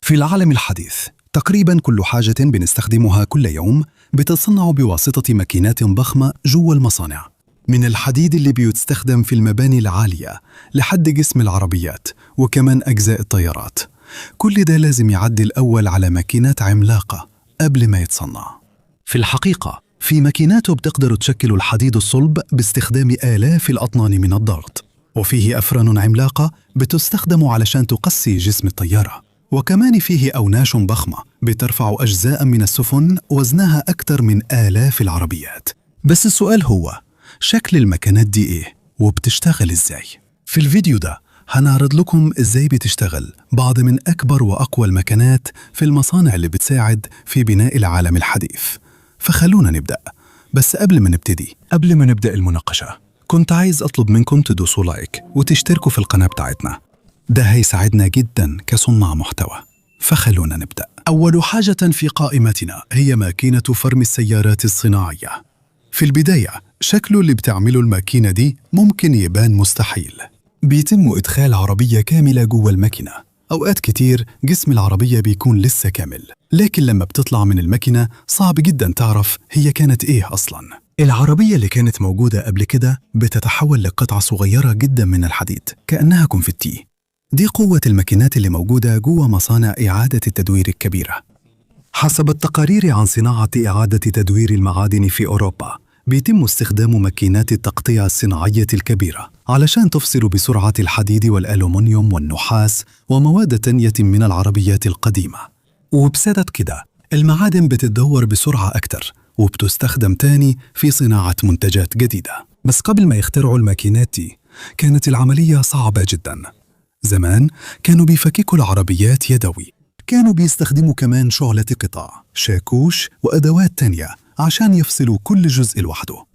في العالم الحديث تقريباً كل حاجة بنستخدمها كل يوم بتصنع بواسطة ماكينات ضخمة جوا المصانع، من الحديد اللي بيستخدم في المباني العالية لحد جسم العربيات وكمان أجزاء الطيارات. كل ده لازم يعدي الأول على ماكينات عملاقة قبل ما يتصنع. في الحقيقة في ماكينات بتقدر تشكل الحديد الصلب باستخدام آلاف الأطنان من الضغط، وفيه أفران عملاقة بتستخدم علشان تقسي جسم الطيارة، وكمان فيه أوناش ضخمة بترفع أجزاء من السفن وزنها أكثر من آلاف العربيات. بس السؤال هو شكل المكانات دي إيه؟ وبتشتغل إزاي؟ في الفيديو ده هنعرض لكم إزاي بتشتغل بعض من أكبر وأقوى المكانات في المصانع اللي بتساعد في بناء العالم الحديث. فخلونا نبدأ. بس قبل ما نبدأ المناقشة كنت عايز أطلب منكم تدوسوا لايك وتشتركوا في القناة بتاعتنا، ده هيساعدنا جدا كصناع محتوى. فخلونا نبدأ. أول حاجة في قائمتنا هي ماكينة فرم السيارات الصناعية. في البداية شكله اللي بتعمله الماكينة دي ممكن يبان مستحيل. بيتم إدخال عربية كاملة جوه الماكينة. أوقات كتير جسم العربية بيكون لسه كامل، لكن لما بتطلع من الماكينة صعب جدا تعرف هي كانت إيه أصلاً. العربية اللي كانت موجودة قبل كده بتتحول لقطعة صغيرة جدا من الحديد كأنها كونفتي. دي قوة الماكينات اللي موجودة جوه مصانع إعادة التدوير الكبيرة. حسب التقارير عن صناعة إعادة تدوير المعادن في أوروبا، بيتم استخدام ماكينات التقطيع الصناعية الكبيرة علشان تفصل بسرعة الحديد والألومنيوم والنحاس ومواد تانية من العربيات القديمة. وبسبب كده المعادن بتتدور بسرعة أكتر وبتستخدم تاني في صناعة منتجات جديدة. بس قبل ما يخترعوا الماكينات دي كانت العملية صعبة جدا. زمان كانوا بيفككوا العربيات يدوي، كانوا بيستخدموا كمان شعلة قطع، شاكوش وأدوات تانية عشان يفصلوا كل جزء لوحده.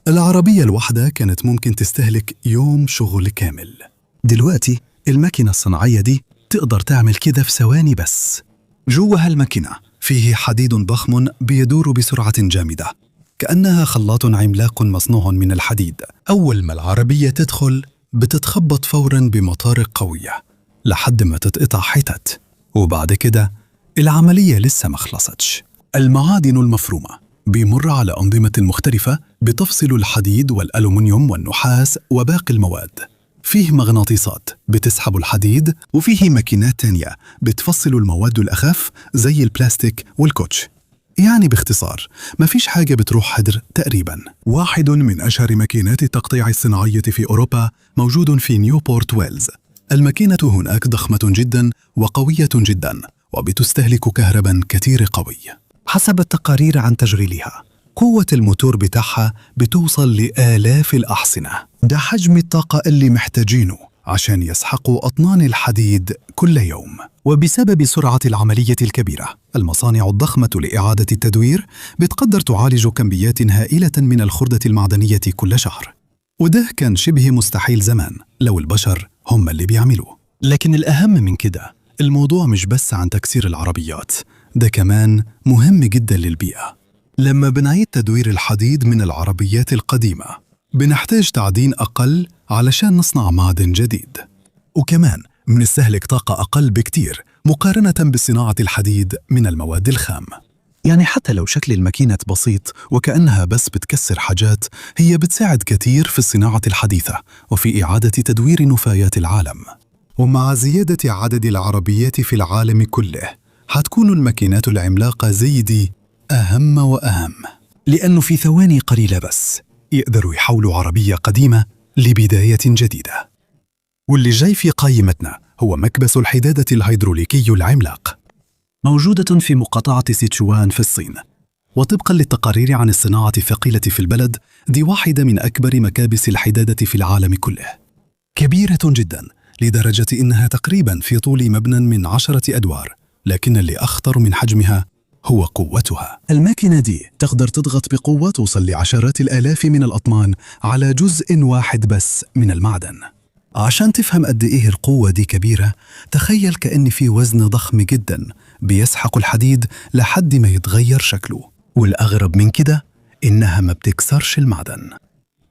العربية الواحدة كانت ممكن تستهلك يوم شغل كامل. دلوقتي الماكينة الصناعية دي تقدر تعمل كده في ثواني بس. جوه هالماكينة فيه حديد ضخم بيدور بسرعة جامدة كأنها خلاط عملاق مصنوع من الحديد. أول ما العربية تدخل بتتخبط فوراً بمطارق قوية لحد ما تتقطع حتت، وبعد كده العملية لسه ما خلصتش. المعادن المفرومة بيمر على أنظمة مختلفة بتفصل الحديد والألومنيوم والنحاس وباقي المواد. فيه مغناطيسات بتسحب الحديد، وفيه ماكينات تانية بتفصل المواد الأخف زي البلاستيك والكوتش. يعني باختصار مفيش حاجة بتروح هدر تقريباً. واحد من أشهر ماكينات التقطيع الصناعية في أوروبا موجود في نيوبورت ويلز. الماكينة هناك ضخمة جداً وقوية جداً وبتستهلك كهرباء كتير قوي. حسب التقارير عن تشغيلها قوة الموتور بتاعها بتوصل لآلاف الأحصنة. ده حجم الطاقة اللي محتاجينه عشان يسحقوا أطنان الحديد كل يوم. وبسبب سرعة العملية الكبيرة، المصانع الضخمة لإعادة التدوير بتقدر تعالج كميات هائلة من الخردة المعدنية كل شهر، وده كان شبه مستحيل زمان لو البشر هم اللي بيعملوه. لكن الأهم من كده، الموضوع مش بس عن تكسير العربيات، ده كمان مهم جدا للبيئة. لما بنعيد تدوير الحديد من العربيات القديمة بنحتاج تعدين أقل علشان نصنع معدن جديد، وكمان بنستهلك طاقة أقل بكتير مقارنة بصناعة الحديد من المواد الخام. يعني حتى لو شكل الماكينة بسيط وكأنها بس بتكسر حاجات، هي بتساعد كتير في الصناعة الحديثة وفي إعادة تدوير نفايات العالم. ومع زيادة عدد العربيات في العالم كله هتكون الماكينات العملاقة زي دي أهم وأهم، لأنه في ثواني قليلة بس يقدروا يحولوا عربية قديمة لبداية جديدة. واللي جاي في قائمتنا هو مكبس الحدادة الهيدروليكي العملاق، موجودة في مقاطعة سيتشوان في الصين. وطبقا للتقارير عن الصناعة الثقيلة في البلد، دي واحدة من أكبر مكابس الحدادة في العالم كله، كبيرة جدا لدرجة إنها تقريبا في طول مبنى من 10 أدوار. لكن اللي أخطر من حجمها هو قوتها. الماكينة دي تقدر تضغط بقوة توصل لعشرات الآلاف من الأطنان على جزء واحد بس من المعدن. عشان تفهم قد إيه القوة دي كبيرة، تخيل كأن في وزن ضخم جدا بيسحق الحديد لحد ما يتغير شكله. والأغرب من كده إنها ما بتكسرش المعدن.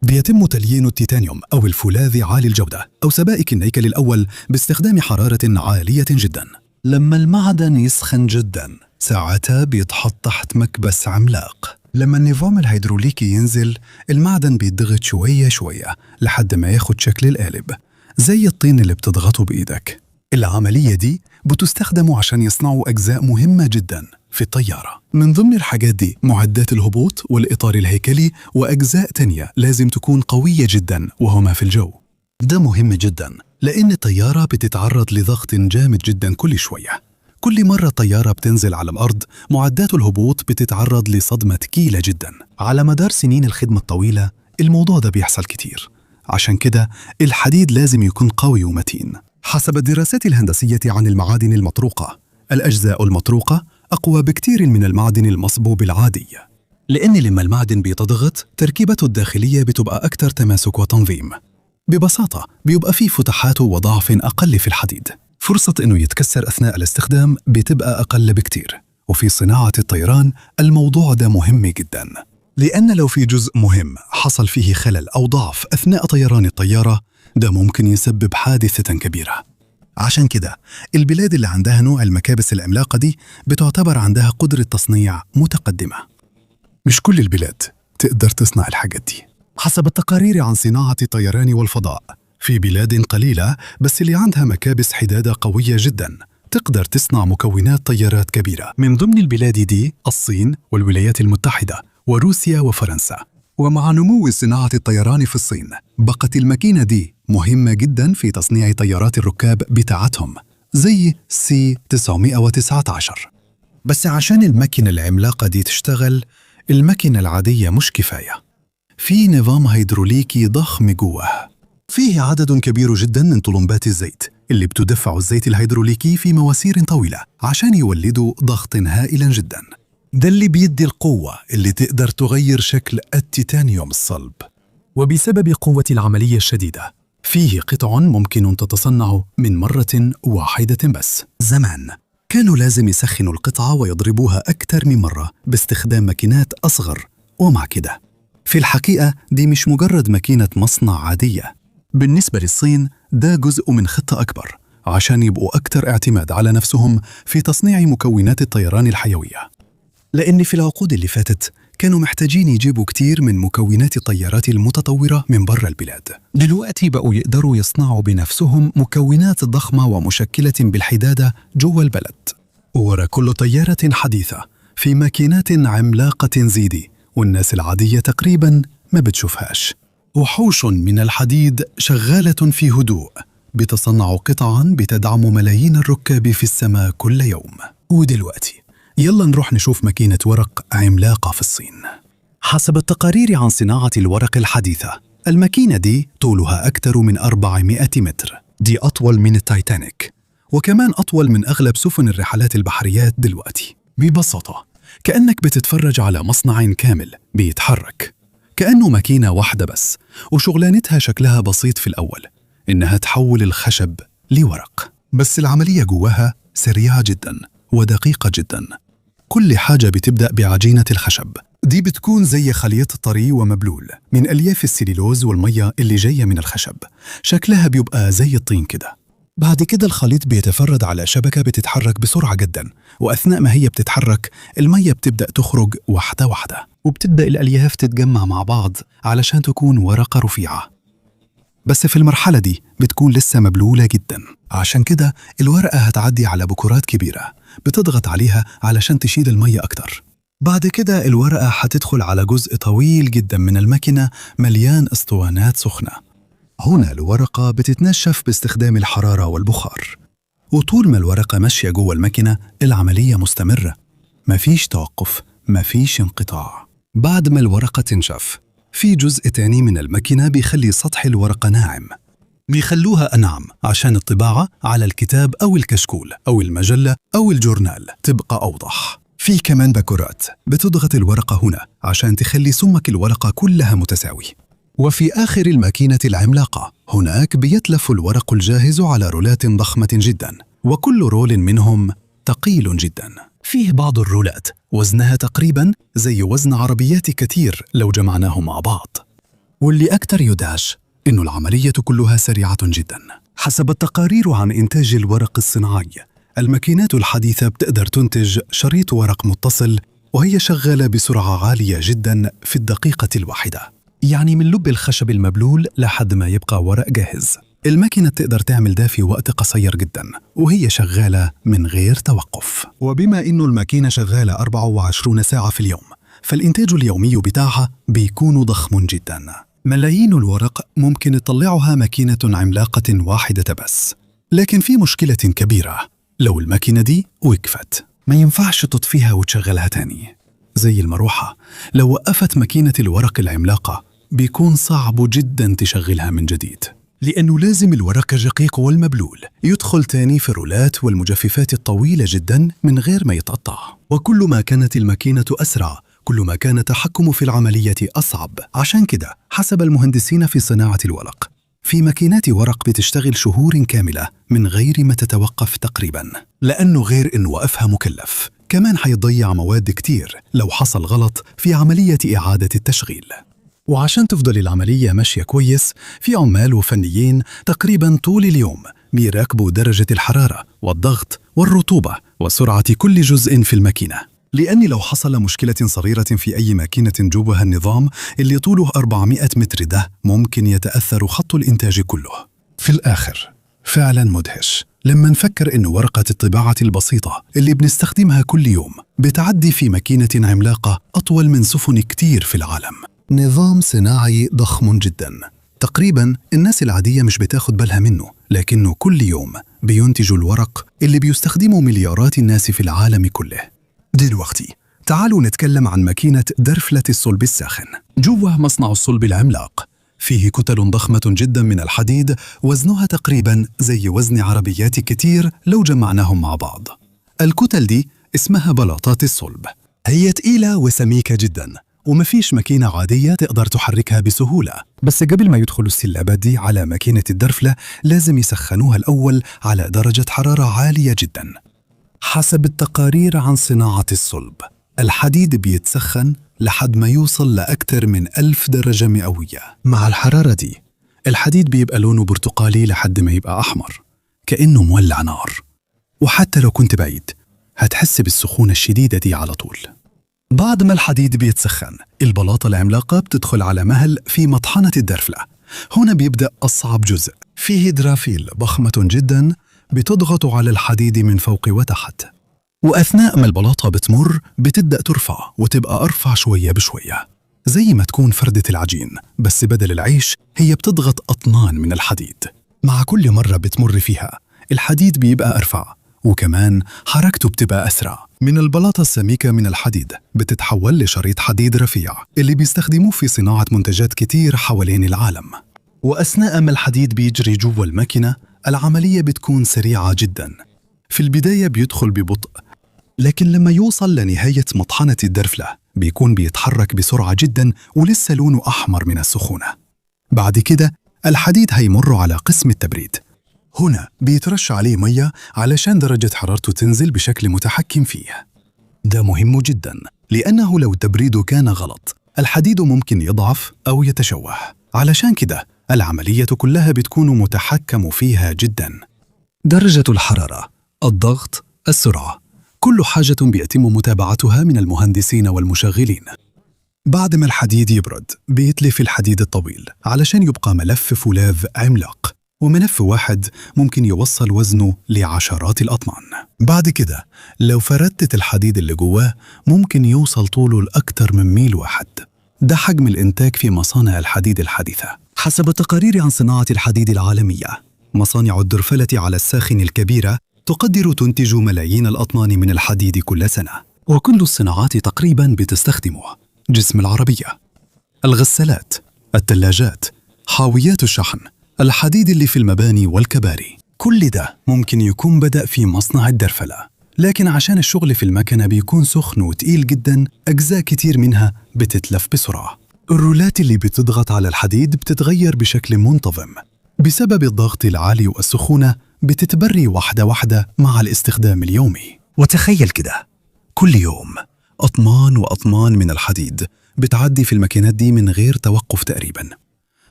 بيتم تليين التيتانيوم أو الفولاذ عالي الجودة أو سبائك النيكل الأول باستخدام حرارة عالية جدا. لما المعدن يسخن جدا ساعتها بيتحط تحت مكبس عملاق. لما النظام الهيدروليكي ينزل المعدن بيتضغط شوية شوية لحد ما ياخد شكل القالب، زي الطين اللي بتضغطه بإيدك. العملية دي بتستخدم عشان يصنعوا أجزاء مهمة جدا في الطيارة. من ضمن الحاجات دي معدات الهبوط والإطار الهيكلي وأجزاء تانية لازم تكون قوية جدا وهما في الجو. ده مهم جدا لأن الطيارة بتتعرض لضغط جامد جدا كل شوية. كل مرة الطيارة بتنزل على الأرض معدات الهبوط بتتعرض لصدمة تقيلة جدا. على مدار سنين الخدمة الطويلة الموضوع ده بيحصل كتير، عشان كده الحديد لازم يكون قوي ومتين. حسب الدراسات الهندسية عن المعادن المطروقة، الأجزاء المطروقة أقوى بكتير من المعدن المصبوب العادي، لأن لما المعدن بيتضغط تركيبته الداخلية بتبقى أكثر تماسك وتنظيم. ببساطة بيبقى فيه فتحات وضعف أقل في الحديد، فرصة إنه يتكسر أثناء الاستخدام بتبقى أقل بكتير. وفي صناعة الطيران الموضوع ده مهم جدا، لأن لو في جزء مهم حصل فيه خلل أو ضعف أثناء طيران الطيارة ده ممكن يسبب حادثة كبيرة. عشان كده البلاد اللي عندها نوع المكابس العملاقة دي بتعتبر عندها قدرة تصنيع متقدمة. مش كل البلاد تقدر تصنع الحاجات دي. حسب التقارير عن صناعة الطيران والفضاء، في بلاد قليلة بس اللي عندها مكابس حدادة قوية جدا تقدر تصنع مكونات طيارات كبيرة. من ضمن البلاد دي الصين والولايات المتحدة وروسيا وفرنسا. ومع نمو صناعة الطيران في الصين بقت الماكينة دي مهمة جدا في تصنيع طيارات الركاب بتاعتهم زي C919. بس عشان الماكينة العملاقة دي تشتغل الماكينة العادية مش كفاية، في نظام هيدروليكي ضخم جواه. فيه عدد كبير جدا من طلمبات الزيت اللي بتدفع الزيت الهيدروليكي في مواسير طويلة عشان يولدوا ضغط هائلا جدا. ده اللي بيدي القوة اللي تقدر تغير شكل التيتانيوم الصلب. وبسبب قوة العملية الشديدة فيه قطع ممكن تتصنع من مرة واحدة بس. زمان كانوا لازم يسخنوا القطعة ويضربوها أكثر من مرة باستخدام ماكينات أصغر، ومع كده في الحقيقة دي مش مجرد ماكينة مصنع عادية. بالنسبة للصين ده جزء من خطة أكبر عشان يبقوا أكثر اعتماد على نفسهم في تصنيع مكونات الطيران الحيوية، لأن في العقود اللي فاتت كانوا محتاجين يجيبوا كتير من مكونات الطيارات المتطورة من برا البلاد. دلوقتي بقوا يقدروا يصنعوا بنفسهم مكونات ضخمة ومشكلة بالحدادة جوا البلد. ورا كل طيارة حديثة في ماكينات عملاقة زيدي والناس العادية تقريبا ما بتشوفهاش. وحوش من الحديد شغالة في هدوء بتصنع قطعا بتدعم ملايين الركاب في السماء كل يوم. ودلوقتي يلا نروح نشوف ماكينة ورق عملاقة في الصين. حسب التقارير عن صناعة الورق الحديثة الماكينة دي طولها أكثر من 400 متر. دي أطول من التايتانيك وكمان أطول من أغلب سفن الرحلات البحريات دلوقتي. ببساطة كأنك بتتفرج على مصنع كامل بيتحرك، كأنه ماكينة واحدة بس، وشغلانتها شكلها بسيط في الأول، إنها تحول الخشب لورق. بس العملية جواها سريعة جدا ودقيقة جدا. كل حاجة بتبدأ بعجينة الخشب، دي بتكون زي خليط طري ومبلول من ألياف السليلوز والمية اللي جاية من الخشب، شكلها بيبقى زي الطين كده. بعد كده الخليط بيتفرد على شبكة بتتحرك بسرعة جدا، وأثناء ما هي بتتحرك المية بتبدأ تخرج واحدة واحدة، وبتبدأ الألياف تتجمع مع بعض علشان تكون ورقة رفيعة. بس في المرحلة دي بتكون لسه مبلولة جدا، عشان كده الورقة هتعدي على بكرات كبيرة بتضغط عليها علشان تشيل المية أكتر. بعد كده الورقة هتدخل على جزء طويل جدا من الماكينة مليان اسطوانات سخنة. هنا الورقة بتتنشف باستخدام الحرارة والبخار، وطول ما الورقة ماشية جوه الماكينة العملية مستمرة، مفيش توقف، مفيش انقطاع. بعد ما الورقة تنشف في جزء تاني من الماكينة بيخلي سطح الورقة ناعم، بيخلوها أنعم عشان الطباعة على الكتاب أو الكشكول أو المجلة أو الجورنال تبقى أوضح. في كمان باكورات بتضغط الورقة هنا عشان تخلي سمك الورقة كلها متساوي. وفي آخر الماكينة العملاقة هناك بيتلف الورق الجاهز على رولات ضخمة جدا، وكل رول منهم ثقيل جدا. فيه بعض الرولات وزنها تقريبا زي وزن عربيات كتير لو جمعناهم مع بعض. واللي أكتر يدهش إنه العملية كلها سريعة جدا. حسب التقارير عن إنتاج الورق الصناعي الماكينات الحديثة بتقدر تنتج شريط ورق متصل وهي شغالة بسرعة عالية جدا في الدقيقة الواحدة، يعني من لب الخشب المبلول لحد ما يبقى ورق جاهز. الماكينة بتقدر تعمل ده في وقت قصير جدا وهي شغالة من غير توقف. وبما إنه الماكينة شغالة 24 ساعة في اليوم، فالإنتاج اليومي بتاعها بيكون ضخم جدا. ملايين الورق ممكن تطلعها ماكينة عملاقة واحدة بس. لكن في مشكلة كبيرة، لو الماكينة دي وقفت ما ينفعش تطفيها وتشغلها تاني. زي المروحة، لو وقفت ماكينة الورق العملاقة بيكون صعب جدا تشغلها من جديد، لأنه لازم الورق الرقيق والمبلول يدخل تاني في الرولات والمجففات الطويلة جدا من غير ما يتقطع. وكل ما كانت الماكينة أسرع كل ما كان التحكم في العملية أصعب. عشان كده حسب المهندسين في صناعة الورق، في ماكينات ورق بتشتغل شهور كاملة من غير ما تتوقف تقريبا، لأنه غير إن وقفها مكلف كمان حيضيع مواد كتير لو حصل غلط في عملية إعادة التشغيل. وعشان تفضل العملية ماشية كويس، في عمال وفنيين تقريبا طول اليوم بيراقبوا درجة الحرارة والضغط والرطوبة وسرعة كل جزء في الماكينة، لأن لو حصل مشكلة صغيرة في أي ماكينة جوه النظام اللي طوله 400 متر ده، ممكن يتأثر خط الإنتاج كله. في الآخر فعلا مدهش لما نفكر إن ورقة الطباعة البسيطة اللي بنستخدمها كل يوم بتعدي في ماكينة عملاقة أطول من سفن كتير في العالم. نظام صناعي ضخم جدا تقريبا الناس العادية مش بتاخد بالها منه، لكنه كل يوم بينتج الورق اللي بيستخدمه مليارات الناس في العالم كله. دلوقتي تعالوا نتكلم عن ماكينة درفلة الصلب الساخن. جوه مصنع الصلب العملاق فيه كتل ضخمة جدا من الحديد وزنها تقريبا زي وزن عربيات كتير لو جمعناهم مع بعض. الكتل دي اسمها بلاطات الصلب، هي تقيلة وسميكة جدا ومفيش ماكينة عادية تقدر تحركها بسهولة. بس قبل ما يدخلوا السلابات دي على ماكينة الدرفلة لازم يسخنوها الأول على درجة حرارة عالية جدا. حسب التقارير عن صناعة الصلب، الحديد بيتسخن لحد ما يوصل لأكثر من 1000 درجة مئوية. مع الحرارة دي الحديد بيبقى لونه برتقالي لحد ما يبقى أحمر كأنه مولع نار، وحتى لو كنت بعيد هتحس بالسخونة الشديدة دي على طول. بعد ما الحديد بيتسخن، البلاطة العملاقة بتدخل على مهل في مطحنة الدرفلة. هنا بيبدأ أصعب جزء، فيه درافيل ضخمة جدا بتضغط على الحديد من فوق وتحت، وأثناء ما البلاطة بتمر بتبدأ ترفع وتبقى أرفع شوية بشوية، زي ما تكون فردة العجين، بس بدل العيش هي بتضغط أطنان من الحديد. مع كل مرة بتمر فيها الحديد بيبقى أرفع، وكمان حركته بتبقى أسرع. من البلاطة السميكة من الحديد بتتحول لشريط حديد رفيع اللي بيستخدموه في صناعة منتجات كتير حوالين العالم. وأثناء ما الحديد بيجري جوا الماكينة، العملية بتكون سريعة جدا. في البداية بيدخل ببطء، لكن لما يوصل لنهاية مطحنة الدرفلة بيكون بيتحرك بسرعة جدا ولسه لونه أحمر من السخونة. بعد كده الحديد هيمر على قسم التبريد. هنا بيترش عليه مية علشان درجة حرارته تنزل بشكل متحكم فيه. ده مهم جدا لأنه لو تبريده كان غلط الحديد ممكن يضعف أو يتشوه. علشان كده العملية كلها بتكون متحكم فيها جدا. درجة الحرارة، الضغط، السرعة، كل حاجة بيتم متابعتها من المهندسين والمشغلين. بعد ما الحديد يبرد بيتلف الحديد الطويل علشان يبقى ملف فولاذ عملاق، وملف واحد ممكن يوصل وزنه لعشرات الأطنان. بعد كده لو فردت الحديد اللي جواه ممكن يوصل طوله لأكثر من ميل واحد. ده حجم الإنتاج في مصانع الحديد الحديثة. حسب التقارير عن صناعة الحديد العالمية، مصانع الدرفلة على الساخن الكبيرة تقدر تنتج ملايين الأطنان من الحديد كل سنة، وكل الصناعات تقريبا بتستخدمه: جسم العربية، الغسالات، الثلاجات، حاويات الشحن، الحديد اللي في المباني والكباري. كل ده ممكن يكون بدأ في مصنع الدرفلة، لكن عشان الشغل في المكنة بيكون سخن وتقيل جدا أجزاء كتير منها بتتلف بسرعة. الرولات اللي بتضغط على الحديد بتتغير بشكل منتظم بسبب الضغط العالي والسخونة، بتتبري واحدة واحدة مع الاستخدام اليومي. وتخيل كده، كل يوم أطنان وأطنان من الحديد بتعدي في الماكينات دي من غير توقف تقريبا،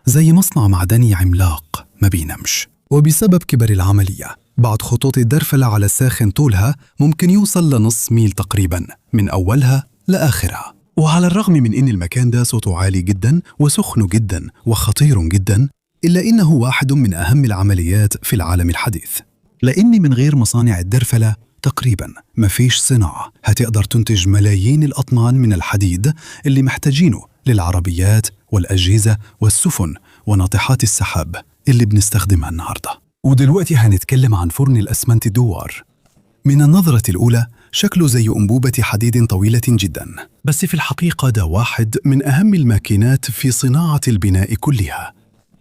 زي مصنع معدني عملاق ما بينامش. وبسبب كبر العملية بعض خطوط الدرفلة على الساخن طولها ممكن يوصل لنص ميل تقريباً من أولها لآخرها. وعلى الرغم من إن المكان ده صوته عالي جداً وسخن جداً وخطير جداً، إلا إنه واحد من أهم العمليات في العالم الحديث، لأن من غير مصانع الدرفلة تقريباً مفيش صناعة هتقدر تنتج ملايين الأطنان من الحديد اللي محتاجينه للعربيات والأجهزة والسفن وناطحات السحاب اللي بنستخدمها النهاردة. ودلوقتي هنتكلم عن فرن الأسمنت الدوار. من النظرة الأولى شكله زي أنبوبة حديد طويلة جداً، بس في الحقيقة ده واحد من أهم الماكينات في صناعة البناء كلها.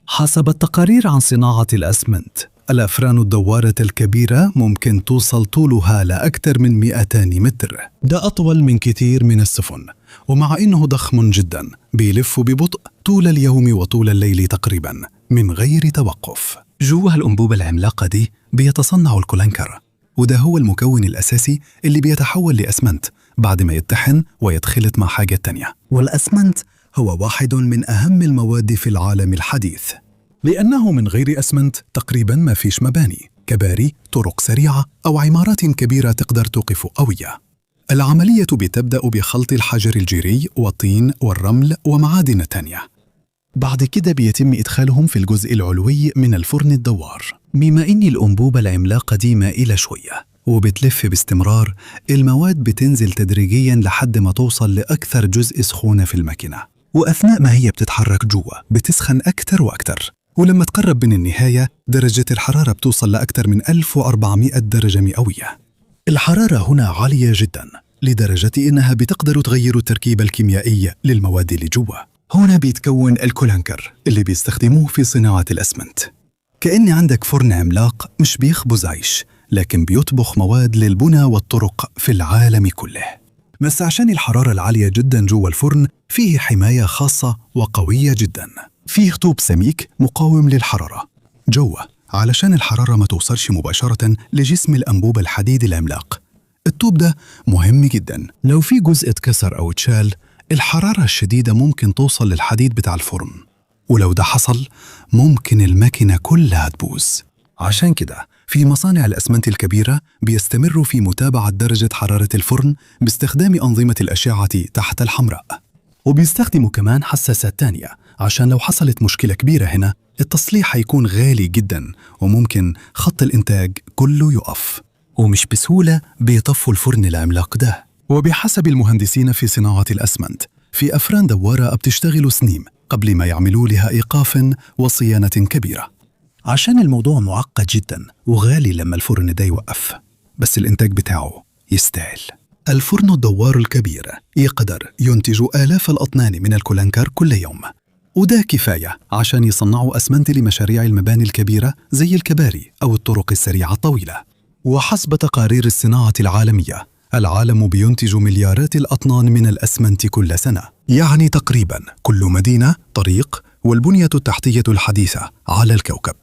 حسب التقارير عن صناعة الأسمنت، الأفران الدوارة الكبيرة ممكن توصل طولها لأكثر من 200 متر. ده أطول من كثير من السفن، ومع إنه ضخم جدا بيلف ببطء طول اليوم وطول الليل تقريبا من غير توقف. جوا الأنبوبة العملاقة دي بيتصنع الكلنكر، وده هو المكون الأساسي اللي بيتحول لأسمنت بعد ما يتطحن ويتخلط مع حاجة تانية. والأسمنت هو واحد من أهم المواد في العالم الحديث، لأنه من غير أسمنت تقريباً ما فيش مباني، كباري، طرق سريعة أو عمارات كبيرة تقدر توقف قوية. العملية بتبدأ بخلط الحجر الجيري والطين والرمل ومعادن تانية. بعد كده بيتم إدخالهم في الجزء العلوي من الفرن الدوار. بما إن الأنبوبة العملاقة دي مائلة شوية وبتلف باستمرار، المواد بتنزل تدريجياً لحد ما توصل لأكثر جزء سخونة في الماكينة، وأثناء ما هي بتتحرك جوا بتسخن أكتر وأكتر، ولما تقرب من النهاية درجة الحرارة بتوصل لأكثر من 1400 درجة مئوية. الحرارة هنا عالية جدا لدرجة إنها بتقدر تغير التركيب الكيميائي للمواد اللي جوا. هنا بيتكون الكلنكر اللي بيستخدموه في صناعة الأسمنت. كأن عندك فرن عملاق مش بيخبز عيش، لكن بيطبخ مواد للبنى والطرق في العالم كله. بس عشان الحرارة العالية جدا جوا الفرن فيه حماية خاصة وقوية جدا. فيه طوب سميك مقاوم للحرارة جوا علشان الحرارة ما توصلش مباشرة لجسم الأنبوبة الحديد العملاق. الطوب ده مهم جدا، لو في جزء اتكسر أو اتشال الحرارة الشديدة ممكن توصل للحديد بتاع الفرن، ولو ده حصل ممكن الماكينة كلها تبوظ. عشان كده في مصانع الأسمنت الكبيرة بيستمروا في متابعة درجة حرارة الفرن باستخدام أنظمة الأشعة تحت الحمراء، وبيستخدموا كمان حساسات تانية عشان لو حصلت مشكلة كبيرة هنا التصليح هيكون غالي جدا وممكن خط الإنتاج كله يقف، ومش بسهولة بيطفوا الفرن العملاق ده. وبحسب المهندسين في صناعة الأسمنت في أفران دوارة بتشتغل سنين قبل ما يعملوا لها إيقاف وصيانة كبيرة، عشان الموضوع معقد جدا وغالي لما الفرن ده يوقف، بس الإنتاج بتاعه يستاهل. الفرن الدوار الكبير يقدر ينتج آلاف الأطنان من الكلنكر كل يوم، وده كفاية عشان يصنعوا أسمنت لمشاريع المباني الكبيرة زي الكباري أو الطرق السريعة الطويلة. وحسب تقارير الصناعة العالمية العالم بينتج مليارات الأطنان من الأسمنت كل سنة، يعني تقريبا كل مدينة، طريق، والبنية التحتية الحديثة على الكوكب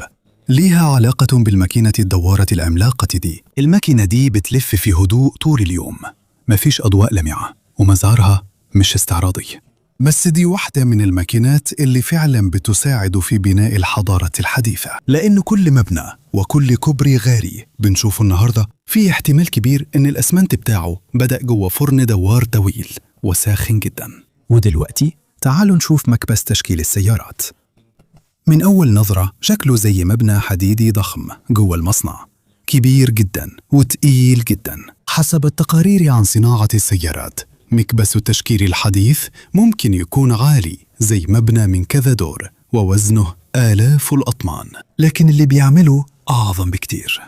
ليها علاقة بالماكينة الدوارة العملاقة دي. الماكينة دي بتلف في هدوء طول اليوم، مفيش أضواء لامعة ومزارها مش استعراضي، بس دي واحدة من الماكينات اللي فعلا بتساعد في بناء الحضارة الحديثة، لأن كل مبنى وكل كوبري غاري بنشوفه النهاردة فيه احتمال كبير إن الأسمنت بتاعه بدأ جوه فرن دوار طويل وساخن جدا. ودلوقتي تعالوا نشوف مكبس تشكيل السيارات. من أول نظرة شكله زي مبنى حديدي ضخم جوه المصنع، كبير جدا وتقيل جدا. حسب التقارير عن صناعة السيارات مكبس التشكيل الحديث ممكن يكون عالي زي مبنى من كذا دور ووزنه آلاف الأطنان، لكن اللي بيعمله أعظم بكتير.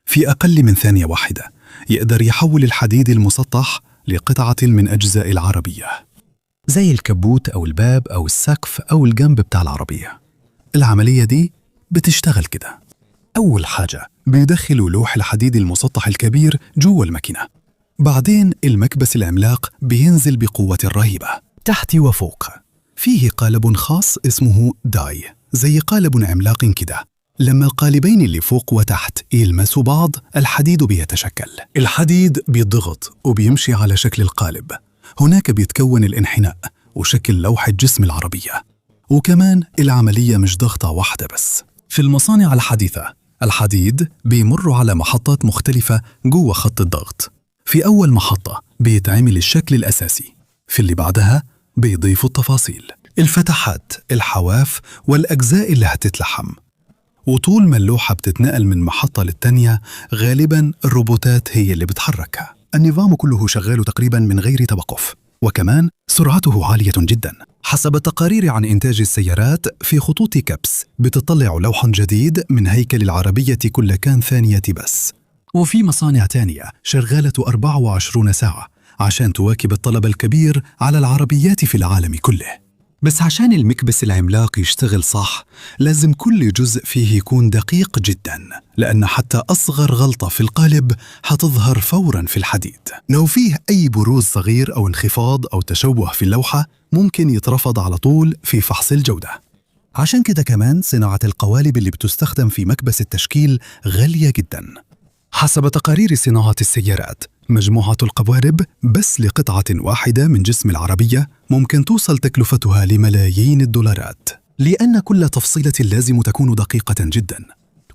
في أقل من ثانية واحدة يقدر يحول الحديد المسطح لقطعة من أجزاء العربية، زي الكبوت أو الباب أو السقف أو الجنب بتاع العربية. العملية دي بتشتغل كده. أول حاجة بيدخلوا لوح الحديد المسطح الكبير جوه الماكينة، بعدين المكبس العملاق بينزل بقوة رهيبة تحت وفوق. فيه قالب خاص اسمه داي، زي قالب عملاق كده. لما القالبين اللي فوق وتحت يلمسوا بعض الحديد بيتشكل. الحديد بيضغط وبيمشي على شكل القالب، هناك بيتكون الانحناء وشكل لوحة جسم العربية. وكمان العملية مش ضغطة واحدة بس. في المصانع الحديثة الحديد بيمر على محطات مختلفة جوه خط الضغط. في أول محطة بيتعمل الشكل الأساسي، في اللي بعدها بيضيفوا التفاصيل، الفتحات، الحواف والأجزاء اللي هتتلحم. وطول ما اللوحة بتتنقل من محطة للتانية غالباً الروبوتات هي اللي بتحركها. النظام كله شغال تقريباً من غير توقف، وكمان سرعته عالية جداً. حسب التقارير عن إنتاج السيارات، في خطوط كبس بتطلع لوح جديد من هيكل العربية كل كام ثانية بس. وفي مصانع تانية شغالة 24 ساعة عشان تواكب الطلب الكبير على العربيات في العالم كله. بس عشان المكبس العملاق يشتغل صح لازم كل جزء فيه يكون دقيق جدا، لأن حتى أصغر غلطة في القالب هتظهر فورا في الحديد. لو فيه أي بروز صغير أو انخفاض أو تشوه في اللوحة ممكن يترفض على طول في فحص الجودة. عشان كده كمان صناعة القوالب اللي بتستخدم في مكبس التشكيل غالية جدا. حسب تقارير صناعة السيارات، مجموعة القوارب بس لقطعة واحدة من جسم العربية ممكن توصل تكلفتها لملايين الدولارات، لأن كل تفصيلة لازم تكون دقيقة جدا.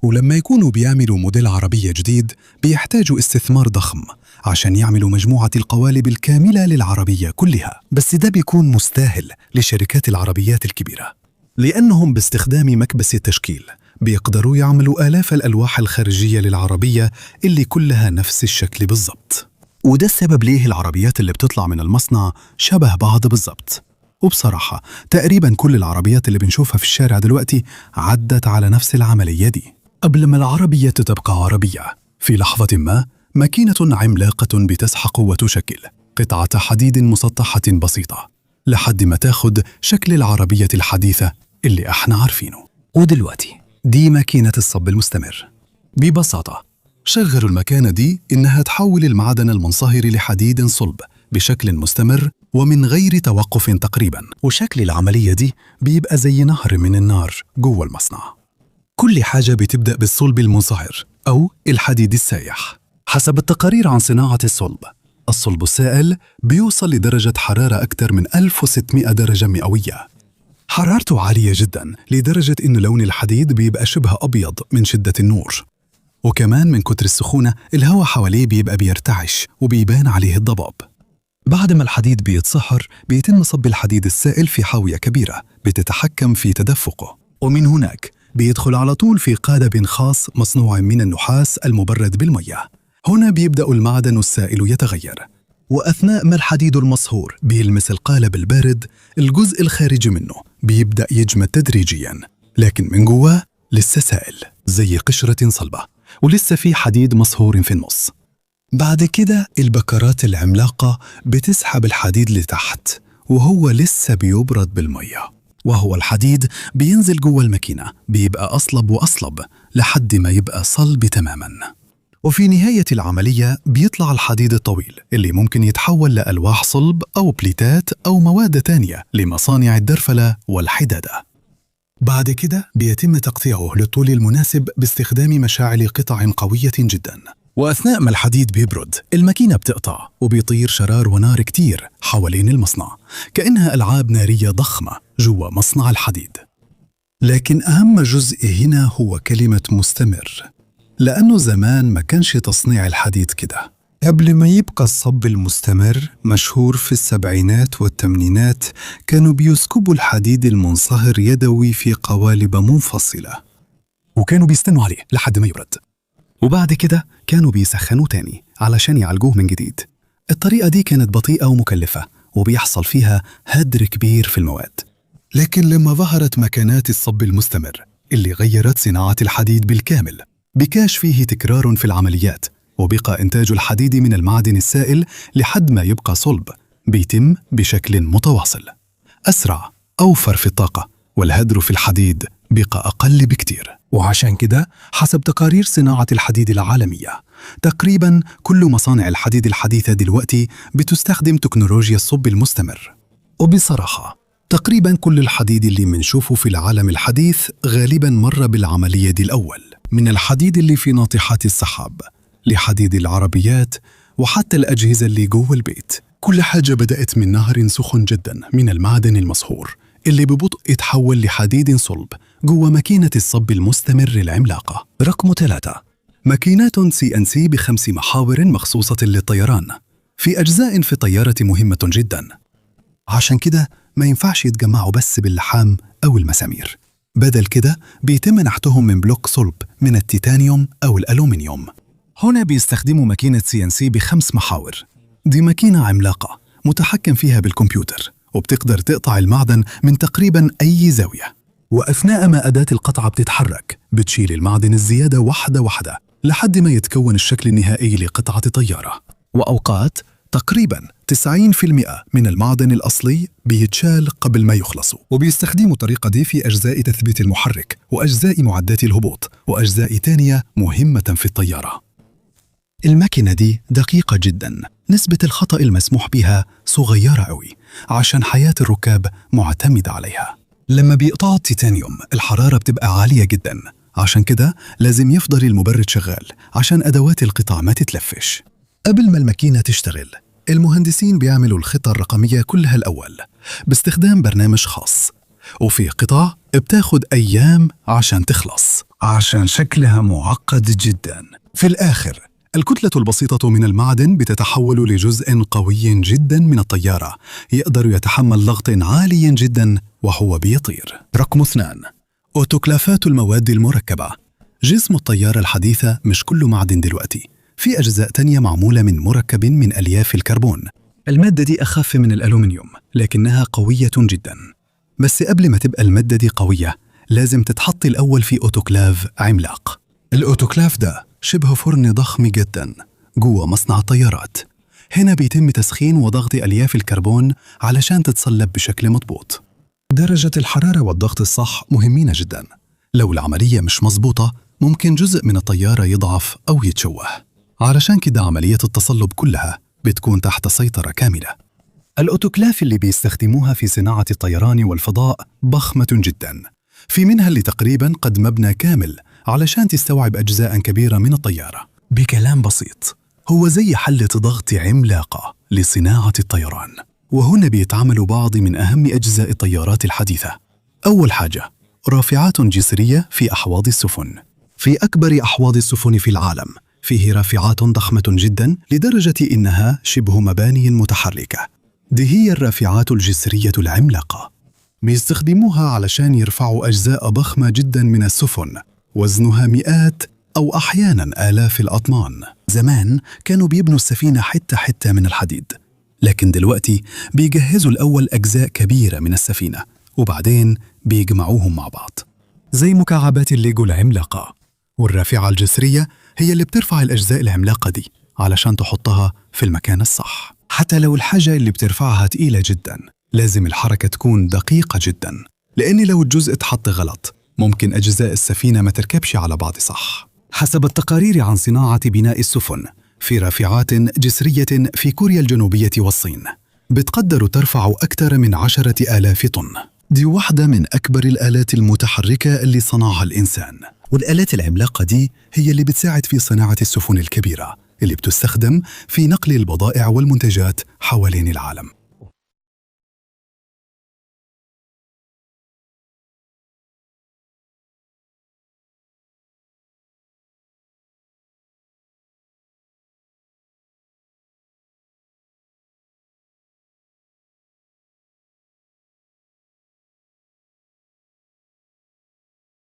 ولما يكونوا بيعملوا موديل عربية جديد بيحتاجوا استثمار ضخم عشان يعملوا مجموعة القوالب الكاملة للعربية كلها. بس ده بيكون مستاهل لشركات العربيات الكبيرة، لأنهم باستخدام مكبس التشكيل بيقدروا يعملوا آلاف الألواح الخارجية للعربية اللي كلها نفس الشكل بالضبط. وده السبب ليه العربيات اللي بتطلع من المصنع شبه بعض بالضبط. وبصراحة تقريبا كل العربيات اللي بنشوفها في الشارع دلوقتي عدت على نفس العملية دي. قبل ما العربية تبقى عربية، في لحظة ما ماكينة عملاقة بتسحق وتشكل قطعة حديد مسطحة بسيطة لحد ما تاخد شكل العربية الحديثة اللي احنا عارفينه. ودلوقتي دي ماكينة الصب المستمر. ببساطة شغلوا المكانة دي إنها تحول المعدن المنصهر لحديد صلب بشكل مستمر ومن غير توقف تقريبا، وشكل العملية دي بيبقى زي نهر من النار جوه المصنع. كل حاجة بتبدأ بالصلب المنصهر أو الحديد السايح. حسب التقارير عن صناعة الصلب السائل بيوصل لدرجة حرارة أكثر من 1600 درجة مئوية. حرارته عالية جدا لدرجة إن لون الحديد بيبقى شبه أبيض من شدة النور، وكمان من كتر السخونة الهواء حواليه بيبقى بيرتعش وبيبان عليه الضباب. بعد ما الحديد بيتصهر بيتم صب الحديد السائل في حاوية كبيرة بتتحكم في تدفقه، ومن هناك بيدخل على طول في قالب خاص مصنوع من النحاس المبرد بالمياه. هنا بيبدأ المعدن السائل يتغير، وأثناء ما الحديد المصهور بيلمس القالب البارد الجزء الخارجي منه بيبدأ يجمد تدريجياً، لكن من جواه لسه سائل زي قشرة صلبة ولسه في حديد مصهور في النص. بعد كده البكرات العملاقة بتسحب الحديد لتحت وهو لسه بيبرد بالمية، وهو الحديد بينزل جوه الماكينة بيبقى أصلب وأصلب لحد ما يبقى صلب تماماً. وفي نهاية العملية بيطلع الحديد الطويل اللي ممكن يتحول لألواح صلب أو بليتات أو مواد تانية لمصانع الدرفلة والحدادة. بعد كده بيتم تقطيعه للطول المناسب باستخدام مشاعل قطع قوية جدا. وأثناء ما الحديد بيبرد الماكينة بتقطع وبيطير شرار ونار كتير حوالين المصنع كأنها ألعاب نارية ضخمة جوا مصنع الحديد. لكن أهم جزء هنا هو كلمة مستمر، لأنه زمان ما كانش تصنيع الحديد كده. قبل ما يبقى الصب المستمر مشهور في السبعينات والثمانينات كانوا بيسكبوا الحديد المنصهر يدوي في قوالب منفصلة وكانوا بيستنوا عليه لحد ما يبرد، وبعد كده كانوا بيسخنوه تاني علشان يعالجوه من جديد. الطريقة دي كانت بطيئة ومكلفة وبيحصل فيها هدر كبير في المواد. لكن لما ظهرت مكانات الصب المستمر اللي غيرت صناعة الحديد بالكامل، بكاش فيه تكرار في العمليات وبقى إنتاج الحديد من المعدن السائل لحد ما يبقى صلب بيتم بشكل متواصل، أسرع، أوفر في الطاقة، والهدر في الحديد بقى أقل بكتير. وعشان كده حسب تقارير صناعة الحديد العالمية تقريبا كل مصانع الحديد الحديثة دلوقتي بتستخدم تكنولوجيا الصب المستمر. وبصراحة تقريبا كل الحديد اللي منشوفه في العالم الحديث غالبا مر بالعملية دي الأول، من الحديد اللي في ناطحات السحاب لحديد العربيات وحتى الأجهزة اللي جوه البيت. كل حاجة بدأت من نهر سخن جدا من المعدن المصهور اللي ببطء يتحول لحديد صلب جوا ماكينة الصب المستمر العملاقة. رقم 3. ماكينات CNC ب5 محاور مخصوصة للطيران في أجزاء في الطيارة مهمة جدا، عشان كده ما ينفعش يتجمعوا بس باللحام أو المسامير، بدل كده بيتم نحتهم من بلوك صلب من التيتانيوم أو الألومنيوم. هنا بيستخدموا ماكينة CNC ب5 محاور. دي ماكينة عملاقة متحكم فيها بالكمبيوتر، وبتقدر تقطع المعدن من تقريباً أي زاوية، وأثناء ما أداة القطعة بتتحرك بتشيل المعدن الزيادة واحدة واحدة لحد ما يتكون الشكل النهائي لقطعة طيارة. وأوقات تقريباً 90% من المعدن الأصلي بيتشال قبل ما يخلصوا، وبيستخدموا الطريقة دي في أجزاء تثبيت المحرك وأجزاء معدات الهبوط وأجزاء تانية مهمة في الطيارة. الماكينة دي دقيقة جداً، نسبة الخطأ المسموح بها صغيرة قوي عشان حياة الركاب معتمدة عليها. لما بيقطعوا التيتانيوم الحرارة بتبقى عالية جداً، عشان كده لازم يفضل المبرد شغال عشان أدوات القطع ما تتلفش. قبل ما الماكينة تشتغل المهندسين بيعملوا الخطة الرقمية كلها الأول باستخدام برنامج خاص، وفي قطع بتاخد أيام عشان تخلص عشان شكلها معقد جداً. في الآخر الكتلة البسيطة من المعدن بتتحول لجزء قوي جدا من الطيارة يقدر يتحمل ضغط عالي جدا وهو بيطير. رقم 2. أوتوكلافات المواد المركبة. جسم الطيارة الحديثة مش كله معدن دلوقتي، في أجزاء تانية معمولة من مركب من ألياف الكربون. المادة دي أخف من الألومنيوم لكنها قوية جدا، بس قبل ما تبقى المادة دي قوية لازم تتحط الأول في أوتوكلاف عملاق. الأوتوكلاف ده شبه فرن ضخم جدا جوه مصنع الطيارات. هنا بيتم تسخين وضغط ألياف الكربون علشان تتصلب بشكل مضبوط. درجة الحرارة والضغط الصح مهمين جدا، لو العملية مش مظبوطة ممكن جزء من الطيارة يضعف أو يتشوه، علشان كده عملية التصلب كلها بتكون تحت سيطرة كاملة. الأوتوكلاف اللي بيستخدموها في صناعة الطيران والفضاء ضخمة جدا، في منها اللي تقريبا قد مبنى كامل علشان تستوعب أجزاء كبيرة من الطيارة. بكلام بسيط هو زي حلة ضغط عملاقة لصناعة الطيران. وهنا بيتعمل بعض من أهم أجزاء الطيارات الحديثة. أول حاجة رافعات جسرية في أحواض السفن. في أكبر أحواض السفن في العالم فيه رافعات ضخمة جدا لدرجة إنها شبه مباني متحركة. دي هي الرافعات الجسرية العملاقة، بيستخدموها علشان يرفعوا أجزاء ضخمة جدا من السفن وزنها مئات أو أحياناً آلاف الأطنان. زمان كانوا بيبنوا السفينة حتة حتة من الحديد، لكن دلوقتي بيجهزوا الأول أجزاء كبيرة من السفينة وبعدين بيجمعوهم مع بعض زي مكعبات الليجو العملاقة. والرافعة الجسرية هي اللي بترفع الأجزاء العملاقة دي علشان تحطها في المكان الصح. حتى لو الحاجة اللي بترفعها تقيلة جدا لازم الحركة تكون دقيقة جدا، لأن لو الجزء اتحط غلط ممكن أجزاء السفينة ما تركبش على بعض صح. حسب التقارير عن صناعة بناء السفن في رافعات جسرية في كوريا الجنوبية والصين بتقدر ترفع أكثر من 10,000 طن. دي واحدة من أكبر الآلات المتحركة اللي صنعها الإنسان، والآلات العملاقة دي هي اللي بتساعد في صناعة السفن الكبيرة اللي بتستخدم في نقل البضائع والمنتجات حوالين العالم.